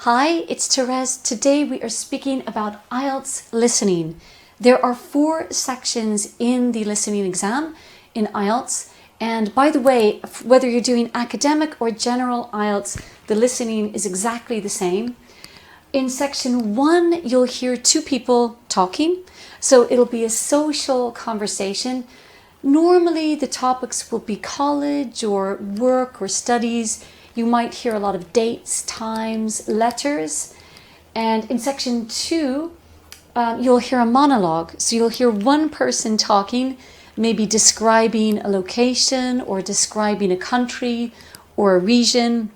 Hi, it's Therese. Today we are speaking about IELTS listening. There are 4 sections in the listening exam in IELTS. And by the way, whether you're doing academic or general IELTS, the listening is exactly the same. In section 1, you'll hear 2 people talking. So it'll be a social conversation. Normally the topics will be college or work or studies. You might hear a lot of dates, times, letters. And in section 2, you'll hear a monologue. So you'll hear one person talking, maybe describing a location or describing a country or a region.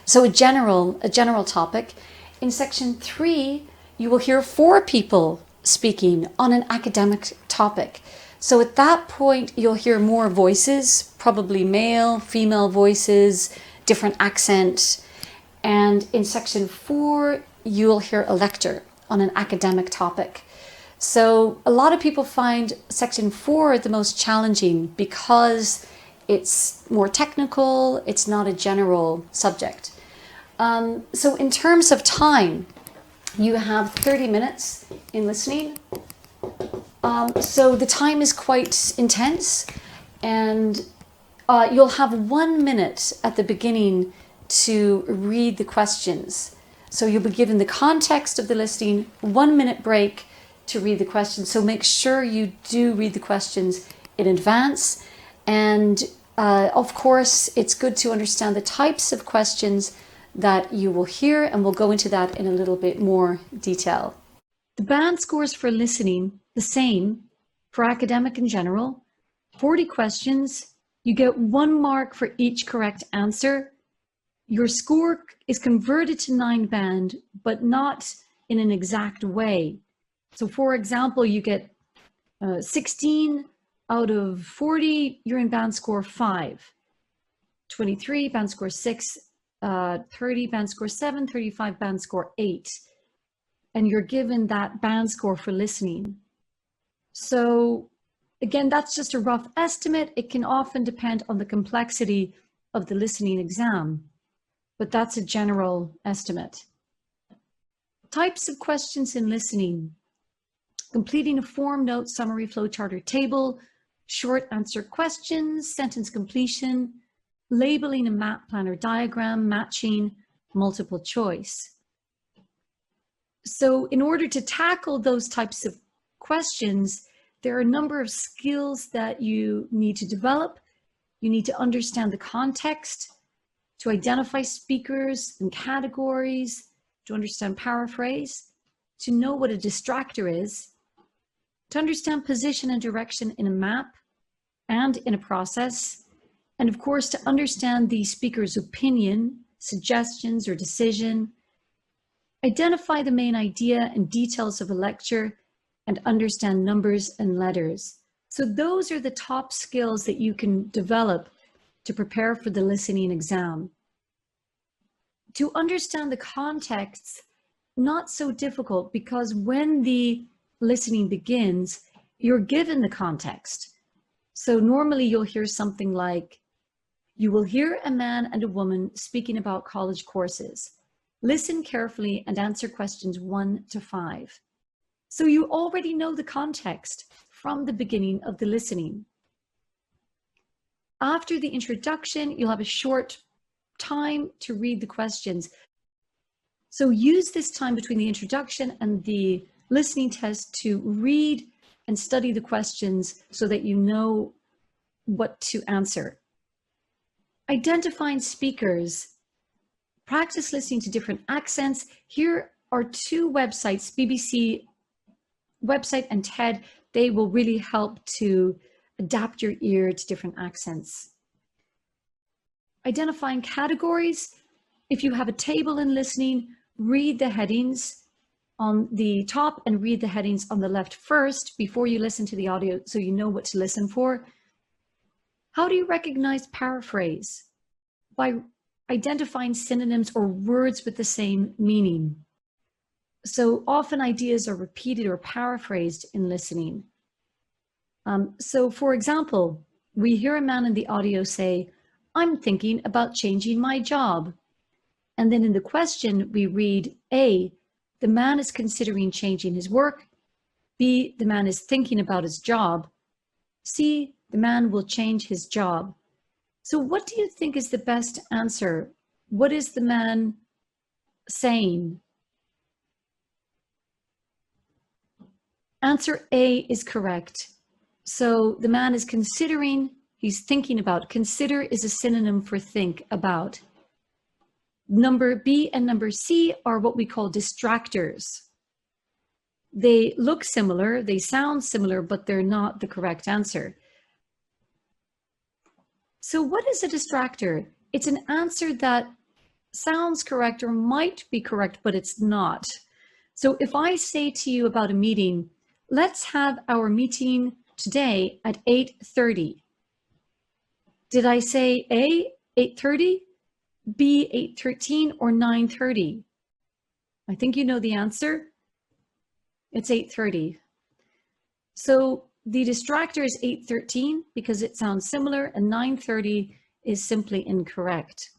So a general topic. In section 3, you will hear 4 people speaking on an academic topic. So at that point, you'll hear more voices, probably male, female voices, different accents. And in section 4, you'll hear a lecture on an academic topic. So a lot of people find section 4 the most challenging because it's more technical, it's not a general subject. So in terms of time, you have 30 minutes in listening. So the time is quite intense, and you'll have 1 minute at the beginning to read the questions. So you'll be given the context of the listening, 1 minute break to read the questions. So make sure you do read the questions in advance. And of course, it's good to understand the types of questions that you will hear, and we'll go into that in a little bit more detail. The band scores for listening, the same for academic in general. 40 questions, you get 1 mark for each correct answer. Your score is converted to 9 band, but not in an exact way. So for example, you get 16 out of 40, you're in band score 5. 23, band score 6, 30, band score 7, 35, band score 8. And you're given that band score for listening. So again, that's just a rough estimate. It can often depend on the complexity of the listening exam, but that's a general estimate. Types of questions in listening: completing a form, note, summary, flowchart, or table, short answer questions, sentence completion, labeling a map, plan, or diagram, matching, multiple choice. So in order to tackle those types of questions, there are a number of skills that you need to develop. You need to understand the context, to identify speakers and categories, to understand paraphrase, to know what a distractor is, to understand position and direction in a map and in a process, and of course to understand the speaker's opinion, suggestions, or decision. Identify the main idea and details of a lecture, and understand numbers and letters. So those are the top skills that you can develop to prepare for the listening exam. To understand the context, not so difficult, because when the listening begins, you're given the context. So normally you'll hear something like, you will hear a man and a woman speaking about college courses. Listen carefully and answer questions 1 to 5. So you already know the context from the beginning of the listening. After the introduction, you'll have a short time to read the questions. So use this time between the introduction and the listening test to read and study the questions so that you know what to answer. Identifying speakers. Practice listening to different accents. Here are 2 websites, BBC website and TED. They will really help to adapt your ear to different accents. Identifying categories. If you have a table in listening, read the headings on the top and read the headings on the left first before you listen to the audio so you know what to listen for. How do you recognize paraphrase? By identifying synonyms or words with the same meaning. So often ideas are repeated or paraphrased in listening. So for example, we hear a man in the audio say, "I'm thinking about changing my job." And then in the question, we read A, the man is considering changing his work. B, the man is thinking about his job. C, the man will change his job. So what do you think is the best answer? What is the man saying? Answer A is correct. So the man is considering, he's thinking about. Consider is a synonym for think about. Number B and number C are what we call distractors. They look similar, they sound similar, but they're not the correct answer. So what is a distractor? It's an answer that sounds correct or might be correct, but it's not. So if I say to you about a meeting, let's have our meeting today at 8:30. Did I say A, 8:30, B, 8:13, or 9:30? I think you know the answer. It's 8:30. So the distractor is 8:13 because it sounds similar, and 9:30 is simply incorrect.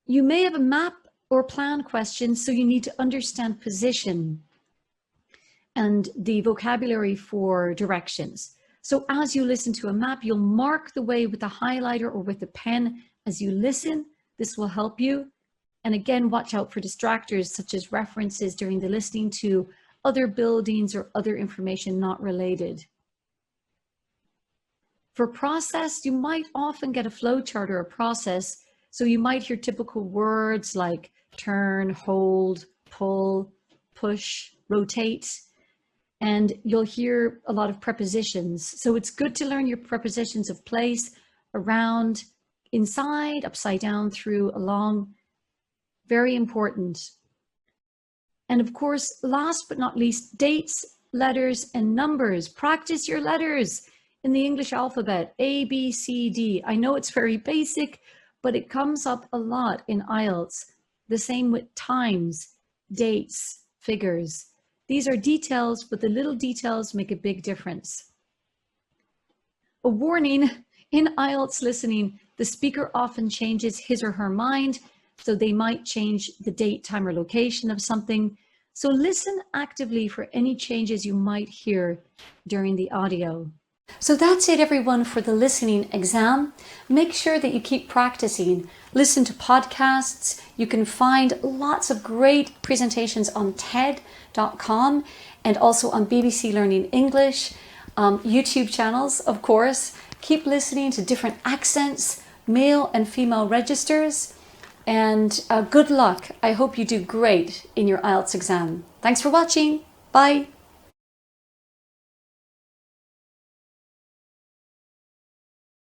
You may have a map or plan question, so you need to understand position and the vocabulary for directions. So as you listen to a map, you'll mark the way with a highlighter or with a pen as you listen. This will help you. And again, watch out for distractors such as references during the listening to other buildings or other information not related. For process, you might often get a flow chart or a process. So you might hear typical words like turn, hold, pull, push, rotate, and you'll hear a lot of prepositions. So it's good to learn your prepositions of place, around, inside, upside down, through, along. Very important. And of course, last but not least, dates, letters, and numbers. Practice your letters in the English alphabet, A, B, C, D. I know it's very basic, but it comes up a lot in IELTS. The same with times, dates, figures. These are details, but the little details make a big difference. A warning, in IELTS listening, the speaker often changes his or her mind, so they might change the date, time, or location of something. So listen actively for any changes you might hear during the audio. So that's it, everyone, for the listening exam. Make sure that you keep practicing. Listen to podcasts. You can find lots of great presentations on TED.com and also on BBC Learning English, YouTube channels, of course. Keep listening to different accents, male and female registers, and good luck. I hope you do great in your IELTS exam. Thanks for watching. Bye.